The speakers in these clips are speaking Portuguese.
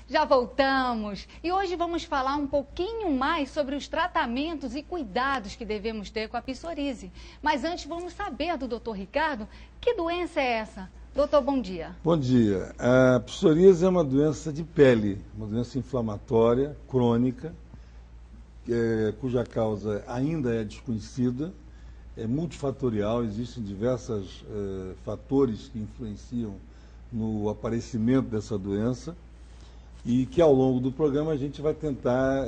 Já voltamos e hoje vamos falar um pouquinho mais sobre os tratamentos e cuidados que devemos ter com a psoríase. Mas antes vamos saber do Dr. Ricardo, que doença é essa? Doutor, bom dia. Bom dia. A psoríase é uma doença de pele, uma doença inflamatória, crônica, cuja causa ainda é desconhecida, é multifatorial, existem diversos fatores que influenciam no aparecimento dessa doença e que ao longo do programa a gente vai tentar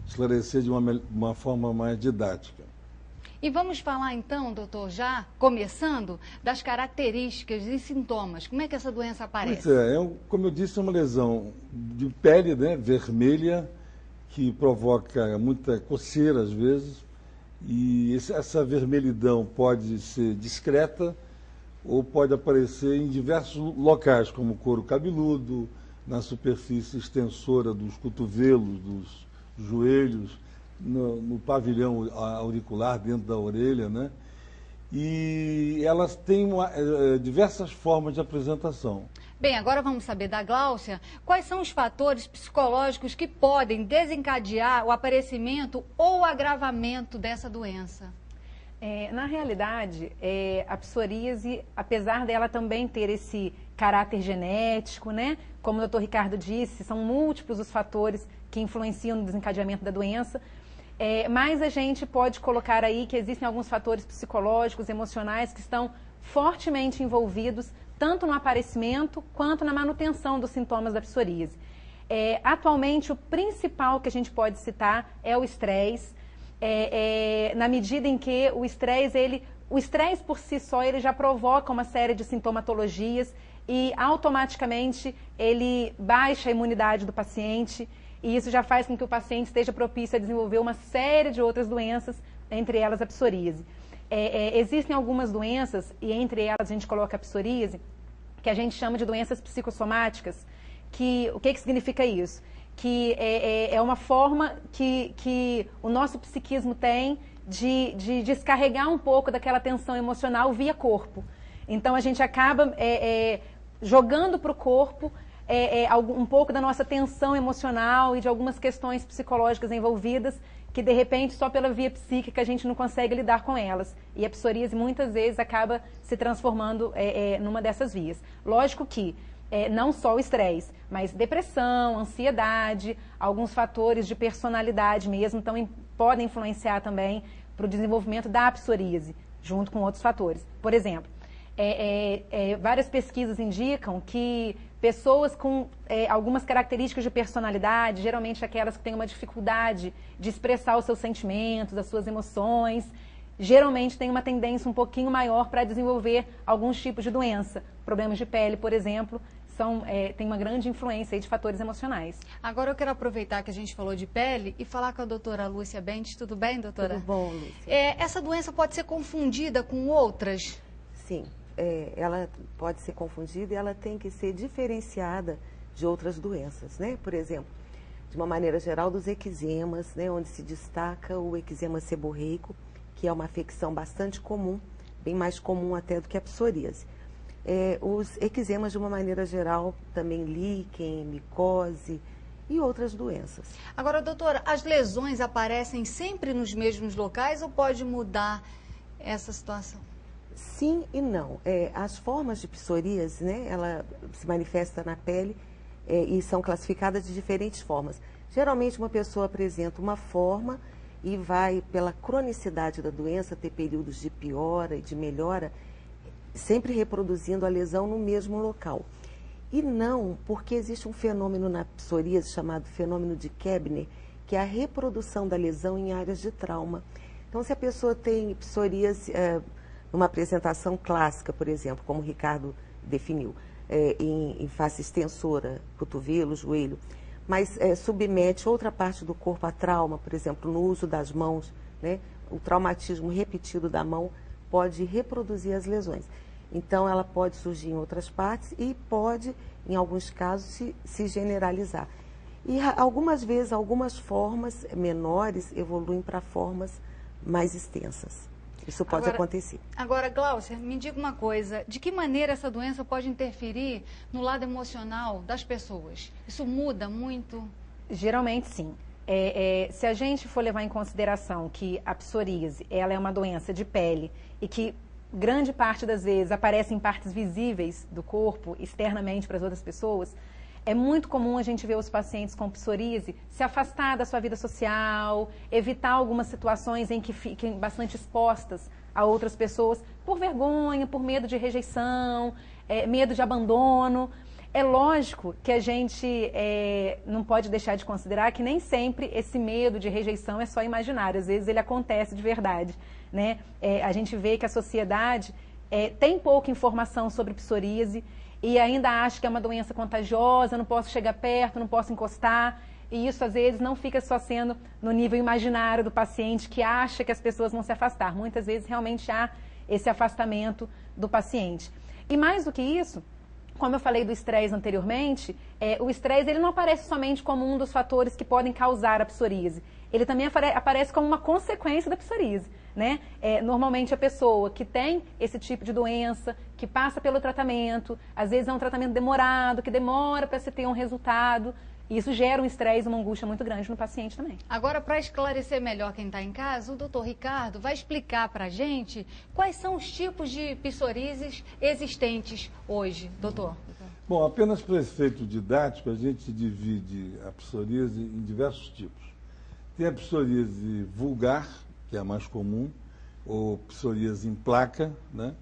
esclarecer de uma forma mais didática. E vamos falar então, doutor, já começando, das características e sintomas. Como é que essa doença aparece? Pois é, como eu disse, é uma lesão de pele, né, vermelha, que provoca muita coceira às vezes, e essa vermelhidão pode ser discreta ou pode aparecer em diversos locais, como couro cabeludo, na superfície extensora dos cotovelos, dos joelhos, no pavilhão auricular, dentro da orelha, né? E elas têm diversas formas de apresentação. Bem, agora vamos saber da Gláucia, quais são os fatores psicológicos que podem desencadear o aparecimento ou o agravamento dessa doença? Na realidade, a psoríase, apesar dela também ter esse caráter genético, né? Como o Dr. Ricardo disse, são múltiplos os fatores que influenciam no desencadeamento da doença, mas a gente pode colocar aí que existem alguns fatores psicológicos, emocionais, que estão fortemente envolvidos tanto no aparecimento quanto na manutenção dos sintomas da psoríase. Atualmente, o principal que a gente pode citar é o estresse, na medida em que o estresse por si só ele já provoca uma série de sintomatologias e automaticamente ele baixa a imunidade do paciente e isso já faz com que o paciente esteja propício a desenvolver uma série de outras doenças, entre elas a psoríase. Existem algumas doenças, e entre elas a gente coloca a psoríase, que a gente chama de doenças psicossomáticas, o que significa isso? Que é uma forma que o nosso psiquismo tem de descarregar um pouco daquela tensão emocional via corpo. Então a gente acaba jogando para o corpo um pouco da nossa tensão emocional e de algumas questões psicológicas envolvidas que de repente só pela via psíquica a gente não consegue lidar com elas. E a psoríase muitas vezes acaba se transformando numa dessas vias. Lógico que não só o estresse, mas depressão, ansiedade, alguns fatores de personalidade mesmo podem influenciar também para o desenvolvimento da psoríase, junto com outros fatores. Por exemplo, várias pesquisas indicam que pessoas com algumas características de personalidade, geralmente aquelas que têm uma dificuldade de expressar os seus sentimentos, as suas emoções, geralmente têm uma tendência um pouquinho maior para desenvolver alguns tipos de doença. Problemas de pele, por exemplo, tem uma grande influência aí de fatores emocionais. Agora eu quero aproveitar que a gente falou de pele e falar com a doutora Lúcia Bentes. Tudo bem, doutora? Tudo bom, Lúcia. Essa doença pode ser confundida com outras? Sim, ela pode ser confundida e ela tem que ser diferenciada de outras doenças, né? Por exemplo, de uma maneira geral, dos eczemas, né? Onde se destaca o eczema seborreico, que é uma afecção bastante comum, bem mais comum até do que a psoríase. Os eczemas, de uma maneira geral, também líquen, micose e outras doenças. Agora, doutora, as lesões aparecem sempre nos mesmos locais ou pode mudar essa situação? Sim e não. As formas de psoríase, né, ela se manifesta na pele e são classificadas de diferentes formas. Geralmente, uma pessoa apresenta uma forma e vai, pela cronicidade da doença, ter períodos de piora e de melhora, sempre reproduzindo a lesão no mesmo local. E não, porque existe um fenômeno na psoríase chamado fenômeno de Koebner, que é a reprodução da lesão em áreas de trauma. Então, se a pessoa tem psoríase numa apresentação clássica, por exemplo, como o Ricardo definiu, em face extensora, cotovelo, joelho, mas submete outra parte do corpo a trauma, por exemplo, no uso das mãos, né? O traumatismo repetido da mão pode reproduzir as lesões. Então, ela pode surgir em outras partes e pode, em alguns casos, se generalizar. E algumas vezes, algumas formas menores evoluem para formas mais extensas. Isso pode acontecer. Agora, Gláucia, me diga uma coisa, de que maneira essa doença pode interferir no lado emocional das pessoas? Isso muda muito? Geralmente, sim. Se a gente for levar em consideração que a psoríase ela é uma doença de pele e que grande parte das vezes aparece em partes visíveis do corpo, externamente para as outras pessoas, é muito comum a gente ver os pacientes com psoríase se afastar da sua vida social, evitar algumas situações em que fiquem bastante expostas a outras pessoas por vergonha, por medo de rejeição, medo de abandono. É lógico que a gente não pode deixar de considerar que nem sempre esse medo de rejeição é só imaginário, às vezes ele acontece de verdade, né? A gente vê que a sociedade tem pouca informação sobre psoríase e ainda acha que é uma doença contagiosa, não posso chegar perto, não posso encostar, e isso às vezes não fica só sendo no nível imaginário do paciente que acha que as pessoas vão se afastar, muitas vezes realmente há esse afastamento do paciente. E mais do que isso, como eu falei do estresse anteriormente, o estresse ele não aparece somente como um dos fatores que podem causar a psoríase. Ele também aparece como uma consequência da psoríase, né? Normalmente a pessoa que tem esse tipo de doença, que passa pelo tratamento, às vezes é um tratamento demorado, que demora para se ter um resultado, e isso gera um estresse, uma angústia muito grande no paciente também. Agora, para esclarecer melhor quem está em casa, o doutor Ricardo vai explicar para a gente quais são os tipos de psoríases existentes hoje, doutor. Bom, apenas para efeito didático, a gente divide a psoríase em diversos tipos. Tem a psoríase vulgar, que é a mais comum, ou psoríase em placa, né?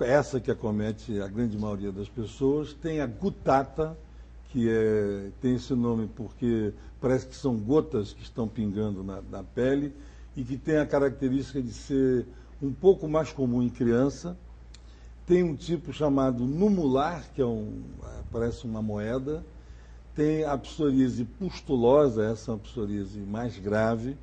Essa que acomete a grande maioria das pessoas. Tem a gutata, que tem esse nome porque parece que são gotas que estão pingando na pele e que tem a característica de ser um pouco mais comum em criança. Tem um tipo chamado numular, que parece uma moeda. Tem a psoríase pustulosa, essa é uma psoríase mais grave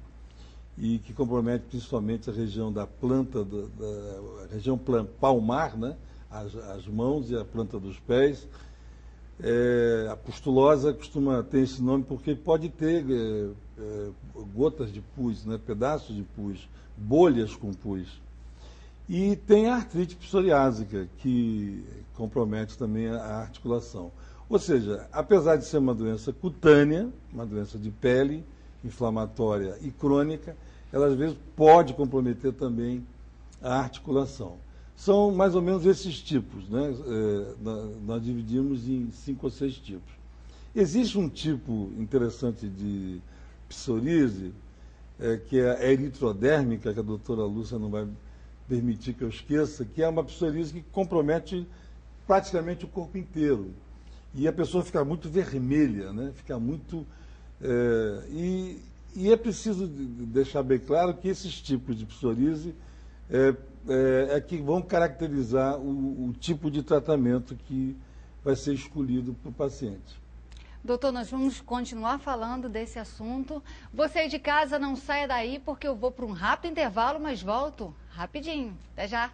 e que compromete principalmente a região da planta, a região palmar, né? As mãos e a planta dos pés. A pustulosa costuma ter esse nome porque pode ter gotas de pus, né? Pedaços de pus, bolhas com pus. E tem a artrite psoriásica, que compromete também a articulação. Ou seja, apesar de ser uma doença cutânea, uma doença de pele, inflamatória e crônica, ela às vezes pode comprometer também a articulação. São mais ou menos esses tipos, né? Nós dividimos em 5 ou 6 tipos. Existe um tipo interessante de psoríase, que é a eritrodérmica, que a doutora Lúcia não vai permitir que eu esqueça, que é uma psoríase que compromete praticamente o corpo inteiro. E a pessoa fica muito vermelha, né? Fica muito... E é preciso deixar bem claro que esses tipos de psoríase que vão caracterizar o tipo de tratamento que vai ser escolhido para o paciente. Doutor, nós vamos continuar falando desse assunto. Você de casa não saia daí porque eu vou para um rápido intervalo, mas volto rapidinho. Até já!